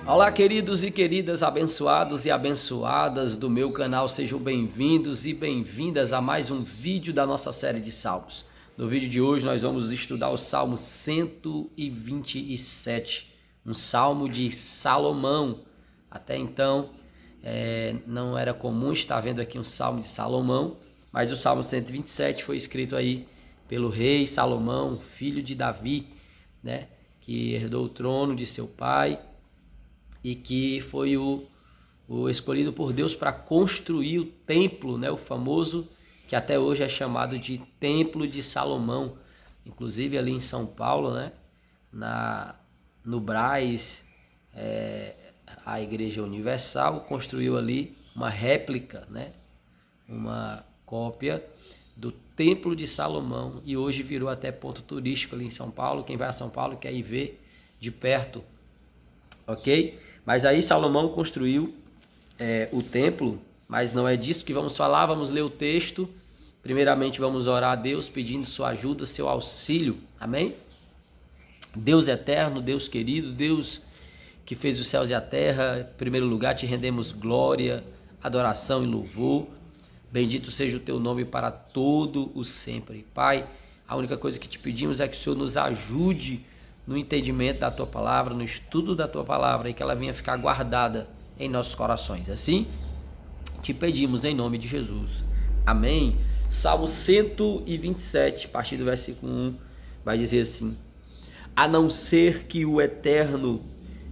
Olá, queridos e queridas, abençoados e abençoadas do meu canal, sejam bem-vindos e bem-vindas a mais um vídeo da nossa série de Salmos. No vídeo de hoje nós vamos estudar o Salmo 127, um Salmo de Salomão. Até então não era comum estar vendo aqui um Salmo de Salomão, mas o Salmo 127 foi escrito aí pelo rei Salomão, filho de Davi, né, que herdou o trono de seu pai e que foi o escolhido por Deus para construir o templo, né, o famoso, que até hoje é chamado de Templo de Salomão. Inclusive ali em São Paulo, né, no Brás, a Igreja Universal construiu ali uma réplica, né, uma cópia do Templo de Salomão, e hoje virou até ponto turístico ali em São Paulo. Quem vai a São Paulo quer ir ver de perto, ok? Mas aí Salomão construiu o templo, mas não é disso que vamos falar. Vamos ler o texto. Primeiramente vamos orar a Deus pedindo sua ajuda, seu auxílio, amém? Deus eterno, Deus querido, Deus que fez os céus e a terra, em primeiro lugar te rendemos glória, adoração e louvor. Bendito seja o teu nome para todo o sempre. Pai, a única coisa que te pedimos é que o Senhor nos ajude no entendimento da tua palavra, no estudo da tua palavra, e que ela venha ficar guardada em nossos corações. Assim, te pedimos em nome de Jesus. Amém. Salmo 127, a partir do versículo 1, vai dizer assim: a não ser que o Eterno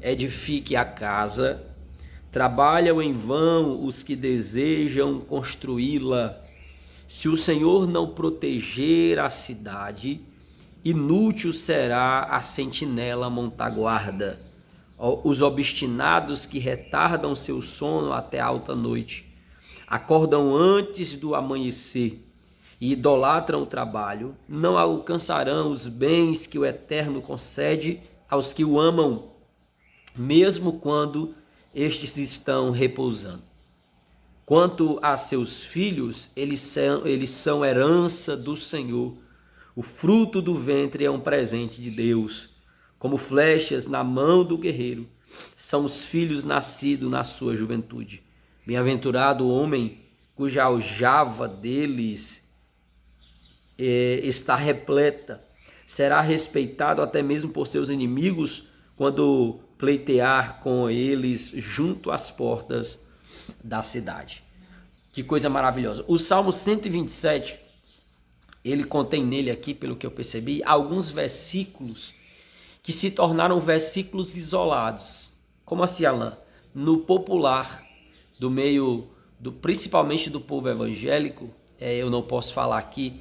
edifique a casa, trabalham em vão os que desejam construí-la. Se o Senhor não proteger a cidade, inútil será a sentinela montar guarda. Os obstinados que retardam seu sono até alta noite, acordam antes do amanhecer e idolatram o trabalho, não alcançarão os bens que o Eterno concede aos que o amam, mesmo quando estes estão repousando. Quanto a seus filhos, eles são herança do Senhor. O fruto do ventre é um presente de Deus. Como flechas na mão do guerreiro, são os filhos nascidos na sua juventude. Bem-aventurado o homem cuja aljava deles está repleta. Será respeitado até mesmo por seus inimigos quando pleitear com eles junto às portas da cidade. Que coisa maravilhosa. O Salmo 127, ele contém nele aqui, pelo que eu percebi, alguns versículos que se tornaram versículos isolados. Como assim, Alan? No popular, do meio, principalmente do povo evangélico, eu não posso falar aqui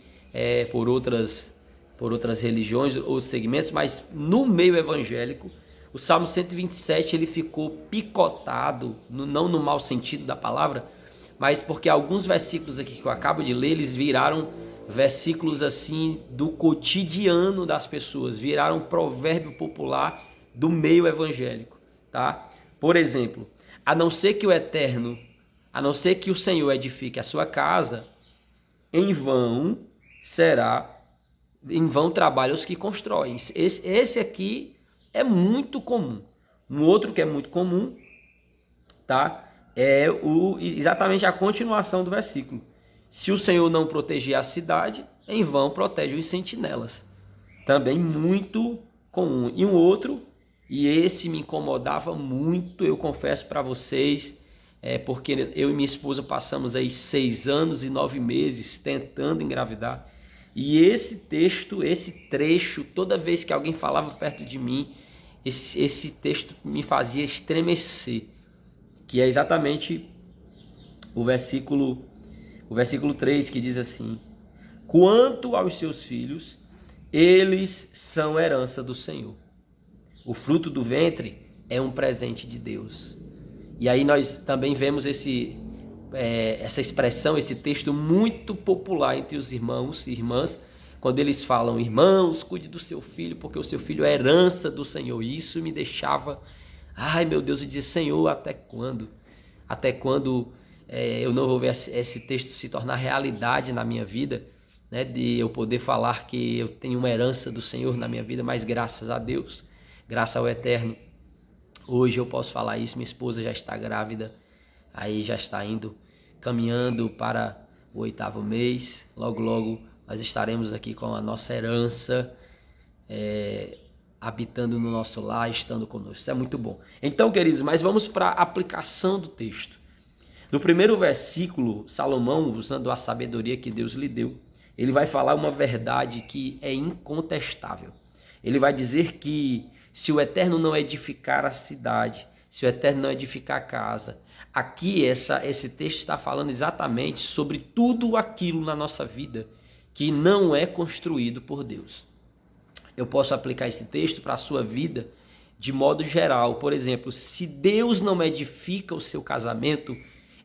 por outras religiões ou segmentos, mas no meio evangélico, o Salmo 127 ele ficou picotado, não no mau sentido da palavra, mas porque alguns versículos aqui que eu acabo de ler, eles viraram versículos assim do cotidiano das pessoas, viraram provérbio popular do meio evangélico, tá? Por exemplo, a não ser que o Senhor edifique a sua casa, em vão trabalham os que constroem. Esse aqui é muito comum. Um outro que é muito comum, tá? É exatamente a continuação do versículo. Se o Senhor não proteger a cidade, em vão protege os sentinelas. Também muito comum. E um outro, e esse me incomodava muito, eu confesso para vocês, porque eu e minha esposa passamos aí 6 anos e 9 meses tentando engravidar. E esse trecho, toda vez que alguém falava perto de mim, esse texto me fazia estremecer, que é exatamente o versículo 3, que diz assim: quanto aos seus filhos, eles são herança do Senhor. O fruto do ventre é um presente de Deus. E aí nós também vemos essa expressão, esse texto muito popular entre os irmãos e irmãs, quando eles falam: irmãos, cuide do seu filho, porque o seu filho é herança do Senhor. E isso me deixava, ai meu Deus, eu dizia: Senhor, até quando? Até quando eu não vou ver esse texto se tornar realidade na minha vida, né? De eu poder falar que eu tenho uma herança do Senhor na minha vida, mas graças a Deus, graças ao Eterno, Hoje eu posso falar isso, minha esposa já está grávida, aí já está caminhando para o 8º mês. Logo, logo nós estaremos aqui com a nossa herança, habitando no nosso lar, estando conosco. Isso é muito bom. Então, queridos, mas vamos para a aplicação do texto. No primeiro versículo, Salomão, usando a sabedoria que Deus lhe deu, ele vai falar uma verdade que é incontestável. Ele vai dizer que se o Eterno não edificar a cidade, se o Eterno não edificar a casa, aqui esse texto está falando exatamente sobre tudo aquilo na nossa vida que não é construído por Deus. Eu posso aplicar esse texto para a sua vida de modo geral. Por exemplo, se Deus não edifica o seu casamento,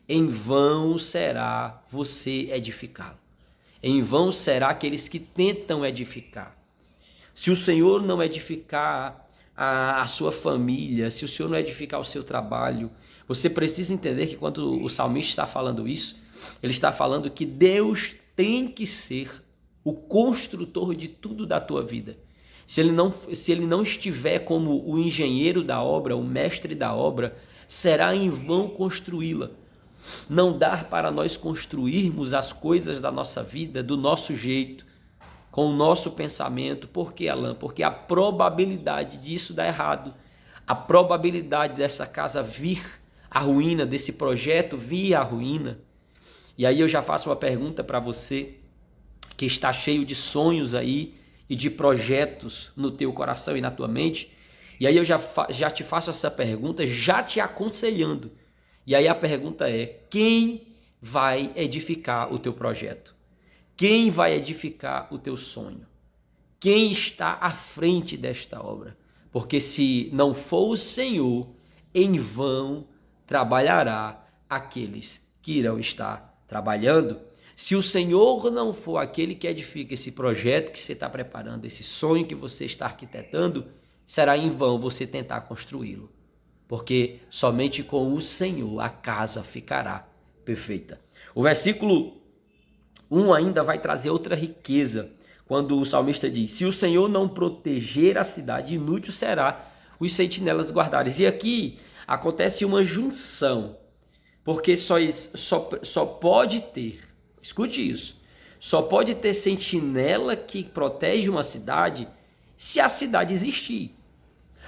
em vão será você edificá-lo. Em vão será aqueles que tentam edificar. Se o Senhor não edificar a sua família, se o Senhor não edificar o seu trabalho, você precisa entender que quando o salmista está falando isso, ele está falando que Deus tem que ser o construtor de tudo da tua vida. Se ele não estiver como o engenheiro da obra, o mestre da obra, será em vão construí-la. Não dá para nós construirmos as coisas da nossa vida do nosso jeito, com o nosso pensamento. Por quê, Alan? Porque a probabilidade disso dar errado, a probabilidade dessa casa vir à ruína, desse projeto vir à ruína. E aí eu já faço uma pergunta para você que está cheio de sonhos aí e de projetos no teu coração e na tua mente. E aí eu já te faço essa pergunta, já te aconselhando. E aí a pergunta é: quem vai edificar o teu projeto? Quem vai edificar o teu sonho? Quem está à frente desta obra? Porque se não for o Senhor, em vão trabalhará aqueles que irão estar trabalhando. Se o Senhor não for aquele que edifica esse projeto que você está preparando, esse sonho que você está arquitetando, será em vão você tentar construí-lo. Porque somente com o Senhor a casa ficará perfeita. O versículo 1 ainda vai trazer outra riqueza, quando o salmista diz: se o Senhor não proteger a cidade, inútil será os sentinelas guardarem. E aqui acontece uma junção, porque só pode ter, escute isso, só pode ter sentinela que protege uma cidade se a cidade existir.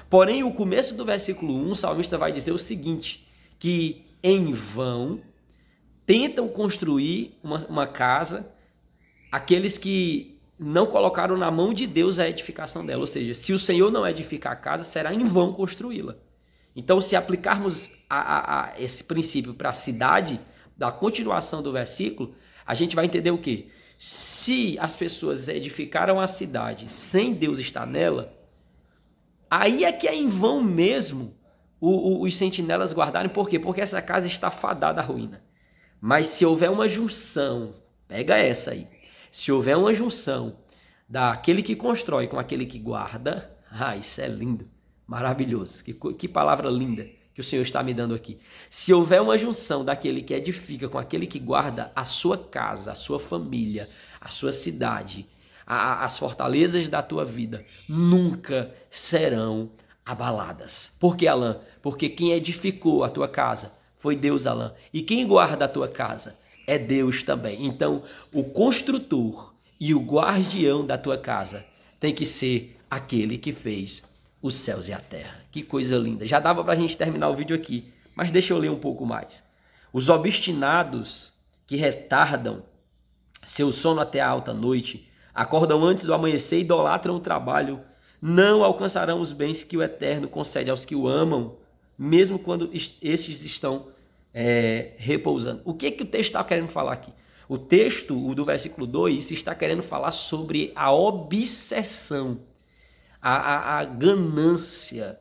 Porém, o começo do versículo 1, o salmista vai dizer o seguinte, que em vão tentam construir uma casa aqueles que não colocaram na mão de Deus a edificação dela. Ou seja, se o Senhor não edificar a casa, será em vão construí-la. Então, se aplicarmos esse princípio para a cidade, da continuação do versículo, a gente vai entender o quê? Se as pessoas edificaram a cidade sem Deus estar nela, aí é que é em vão mesmo os sentinelas guardarem. Por quê? Porque essa casa está fadada à ruína. Mas se houver uma junção, pega essa aí, se houver uma junção daquele que constrói com aquele que guarda, isso é lindo, maravilhoso, que palavra linda que o Senhor está me dando aqui. Se houver uma junção daquele que edifica com aquele que guarda, a sua casa, a sua família, a sua cidade, as fortalezas da tua vida nunca serão abaladas. Por que, Alan? Porque quem edificou a tua casa foi Deus, Alan. E quem guarda a tua casa é Deus também. Então, o construtor e o guardião da tua casa tem que ser aquele que fez os céus e a terra. Que coisa linda. Já dava para a gente terminar o vídeo aqui, mas deixa eu ler um pouco mais. Os obstinados que retardam seu sono até a alta noite, acordam antes do amanhecer e idolatram o trabalho, não alcançarão os bens que o Eterno concede aos que o amam, mesmo quando estes estão repousando. O que o texto está querendo falar aqui? O texto, o do versículo 2, está querendo falar sobre a obsessão, a ganância,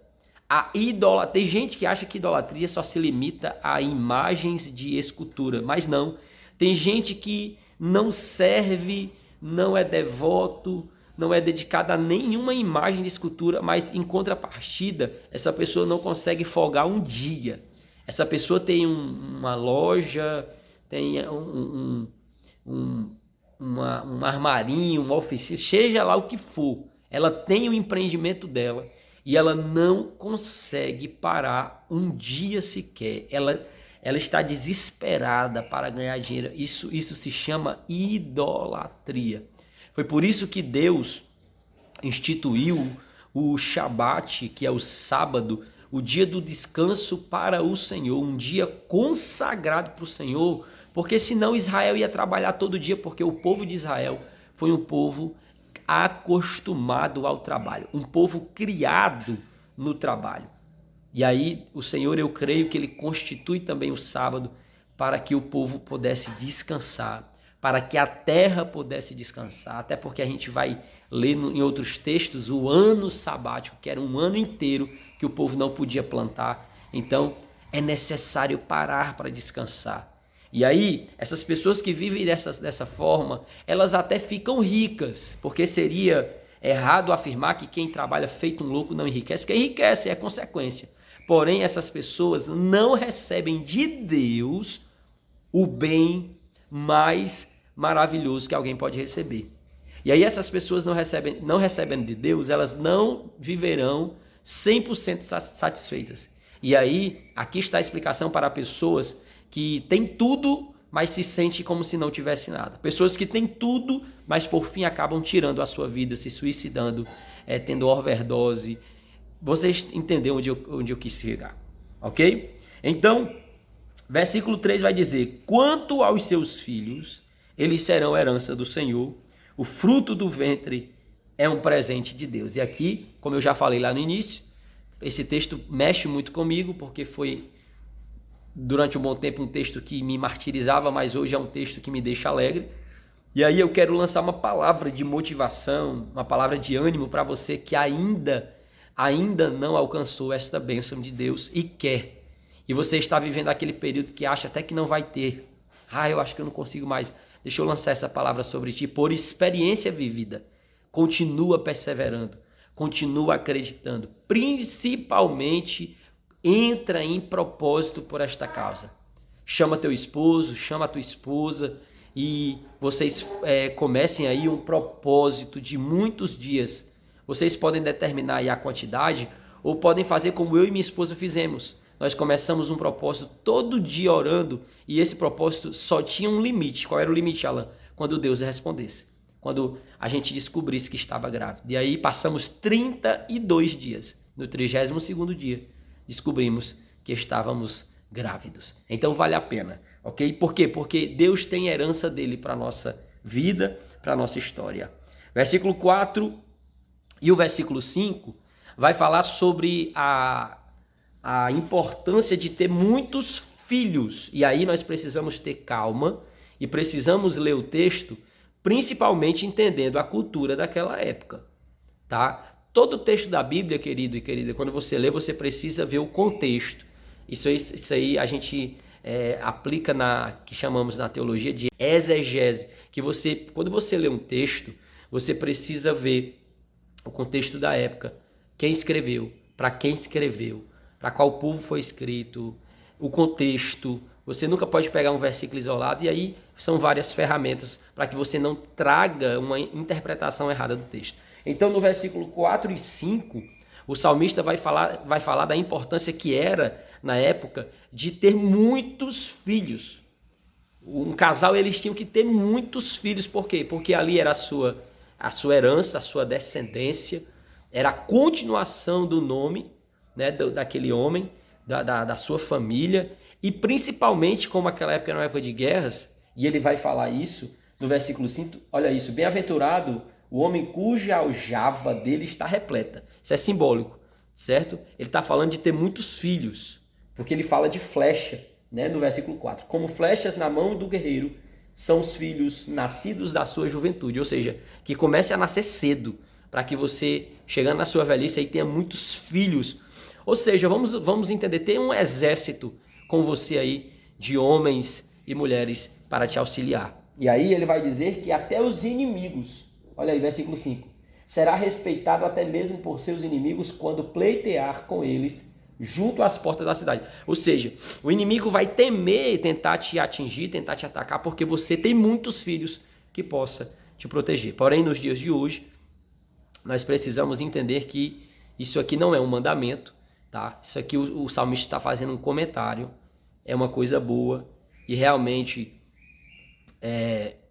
a idolatria. Tem gente que acha que idolatria só se limita a imagens de escultura, mas não. Tem gente que não serve, não é devoto, não é dedicada a nenhuma imagem de escultura, mas em contrapartida, essa pessoa não consegue folgar um dia. Essa pessoa tem uma loja, tem um armarinho, uma oficina, seja lá o que for. Ela tem o empreendimento dela e ela não consegue parar um dia sequer. Ela está desesperada para ganhar dinheiro. Isso se chama idolatria. Foi por isso que Deus instituiu o Shabat, que é o sábado, o dia do descanso para o Senhor, um dia consagrado para o Senhor, porque senão Israel ia trabalhar todo dia, porque o povo de Israel foi um povo acostumado ao trabalho, um povo criado no trabalho. E aí o Senhor, eu creio que ele constitui também o sábado para que o povo pudesse descansar, para que a terra pudesse descansar, até porque a gente vai ler em outros textos o ano sabático, que era um ano inteiro que o povo não podia plantar. Então é necessário parar para descansar. E aí, essas pessoas que vivem dessa forma, elas até ficam ricas, porque seria errado afirmar que quem trabalha feito um louco não enriquece, porque enriquece, é consequência. Porém, essas pessoas não recebem de Deus o bem mais maravilhoso que alguém pode receber. E aí essas pessoas não recebendo de Deus, elas não viverão 100% satisfeitas. E aí, aqui está a explicação para pessoas que têm tudo, mas se sente como se não tivesse nada. Pessoas que têm tudo, mas por fim acabam tirando a sua vida, se suicidando, tendo overdose. Vocês entenderam onde eu quis chegar, ok? Então, versículo 3 vai dizer: quanto aos seus filhos, eles serão herança do Senhor, o fruto do ventre é um presente de Deus. E aqui, como eu já falei lá no início, esse texto mexe muito comigo, porque foi durante um bom tempo um texto que me martirizava, mas hoje é um texto que me deixa alegre. E aí eu quero lançar uma palavra de motivação, uma palavra de ânimo para você que ainda não alcançou esta bênção de Deus e quer. E você está vivendo aquele período que acha até que não vai ter. Eu acho que eu não consigo mais. Deixa eu lançar essa palavra sobre ti. Por experiência vivida, continua perseverando, continua acreditando, principalmente entra em propósito por esta causa. Chama teu esposo, chama a tua esposa e vocês comecem aí um propósito de muitos dias. Vocês podem determinar aí a quantidade ou podem fazer como eu e minha esposa fizemos. Nós começamos um propósito todo dia orando e esse propósito só tinha um limite. Qual era o limite, Alan? Quando Deus respondesse. Quando a gente descobrisse que estava grávida. E aí passamos 32 dias. No 32º dia, descobrimos que estávamos grávidos. Então vale a pena, ok? Por quê? Porque Deus tem herança dele para a nossa vida, para a nossa história. Versículo 4 e o versículo 5 vai falar sobre a importância de ter muitos filhos. E aí nós precisamos ter calma e precisamos ler o texto, principalmente entendendo a cultura daquela época, tá? Todo o texto da Bíblia, querido e querida, quando você lê, você precisa ver o contexto. Isso aí a gente aplica que chamamos na teologia de exegese, que quando você lê um texto, você precisa ver o contexto da época, quem escreveu, para qual povo foi escrito, o contexto. Você nunca pode pegar um versículo isolado e aí são várias ferramentas para que você não traga uma interpretação errada do texto. Então, no versículo 4 e 5, o salmista vai falar da importância que era, na época, de ter muitos filhos. Um casal, eles tinham que ter muitos filhos. Por quê? Porque ali era a sua herança, a sua descendência, era a continuação do nome, né, daquele homem, da sua família, e principalmente, como aquela época era uma época de guerras, e ele vai falar isso no versículo 5, olha isso: bem-aventurado o homem cuja aljava dele está repleta. Isso é simbólico, certo? Ele está falando de ter muitos filhos, porque ele fala de flecha, né, no versículo 4. Como flechas na mão do guerreiro são os filhos nascidos da sua juventude, ou seja, que comece a nascer cedo, para que você, chegando na sua velhice, aí tenha muitos filhos. Ou seja, vamos entender, tem um exército com você aí de homens e mulheres para te auxiliar. E aí ele vai dizer que até os inimigos, olha aí, versículo 5, será respeitado até mesmo por seus inimigos quando pleitear com eles junto às portas da cidade. Ou seja, o inimigo vai temer tentar te atingir, tentar te atacar, porque você tem muitos filhos que possa te proteger. Porém, nos dias de hoje, nós precisamos entender que Isso aqui não é um mandamento, tá? Isso aqui o salmista está fazendo um comentário, é uma coisa boa e realmente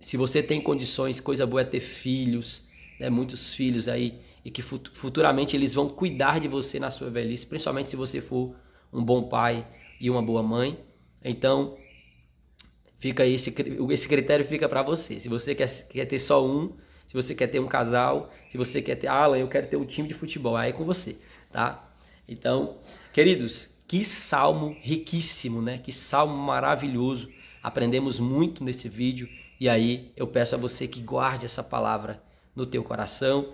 se você tem condições, coisa boa é ter filhos, né? Muitos filhos aí e que futuramente eles vão cuidar de você na sua velhice, principalmente se você for um bom pai e uma boa mãe. Então, fica aí, esse critério fica para você. Se você quer ter só um, se você quer ter um casal, se você quer ter, Alan, eu quero ter um time de futebol, aí é com você, tá? Então, queridos, que salmo riquíssimo, né? Que salmo maravilhoso. Aprendemos muito nesse vídeo e aí eu peço a você que guarde essa palavra no teu coração,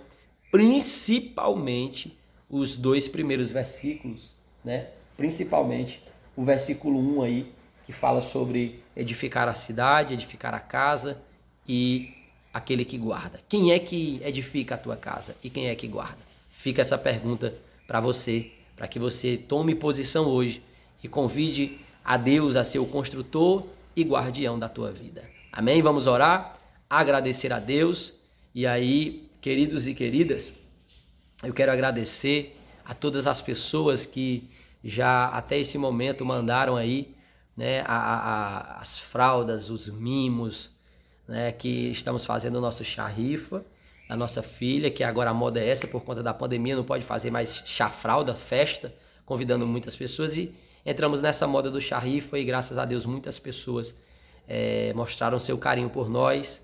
principalmente os 2 primeiros versículos, né? Principalmente o versículo 1 aí, que fala sobre edificar a cidade, edificar a casa e aquele que guarda. Quem é que edifica a tua casa e quem é que guarda? Fica essa pergunta para você, para que você tome posição hoje e convide a Deus a ser o construtor e guardião da tua vida. Amém? Vamos orar, agradecer a Deus. E aí, queridos e queridas, eu quero agradecer a todas as pessoas que já até esse momento mandaram aí, né, as fraldas, os mimos, né, que estamos fazendo o nosso chá rifa, a nossa filha, que agora a moda é essa, por conta da pandemia, não pode fazer mais chá fralda, festa, convidando muitas pessoas e entramos nessa moda do chá rifa e graças a Deus muitas pessoas mostraram seu carinho por nós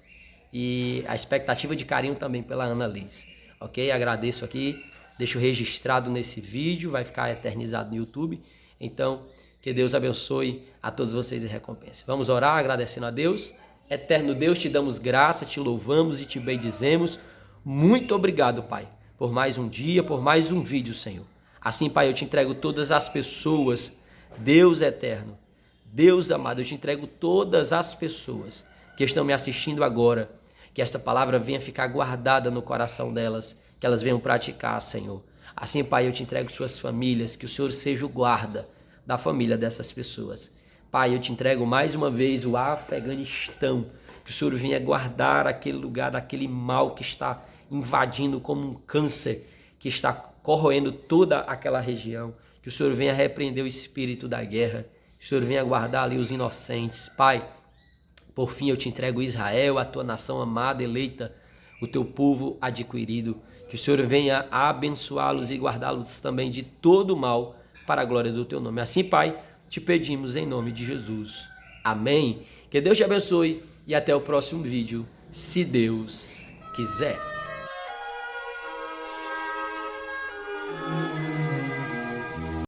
e a expectativa de carinho também pela Ana Liz, ok? Agradeço aqui, deixo registrado nesse vídeo, vai ficar eternizado no YouTube, então que Deus abençoe a todos vocês e recompense. Vamos orar agradecendo a Deus. Eterno Deus, te damos graça, te louvamos e te bendizemos. Muito obrigado, Pai, por mais um dia, por mais um vídeo, Senhor. Assim, Pai, eu te entrego todas as pessoas, Deus eterno, Deus amado, eu te entrego todas as pessoas que estão me assistindo agora, que essa palavra venha ficar guardada no coração delas, que elas venham praticar, Senhor. Assim, Pai, eu te entrego suas famílias, que o Senhor seja o guarda da família dessas pessoas. Pai, eu te entrego mais uma vez o Afeganistão, que o Senhor venha guardar aquele lugar daquele mal que está invadindo como um câncer, que está corroendo toda aquela região, que o Senhor venha repreender o espírito da guerra, que o Senhor venha guardar ali os inocentes. Pai, por fim eu te entrego Israel, a tua nação amada, eleita, o teu povo adquirido, que o Senhor venha abençoá-los e guardá-los também de todo o mal, para a glória do teu nome. Assim, Pai, te pedimos em nome de Jesus. Amém. Que Deus te abençoe e até o próximo vídeo, se Deus quiser.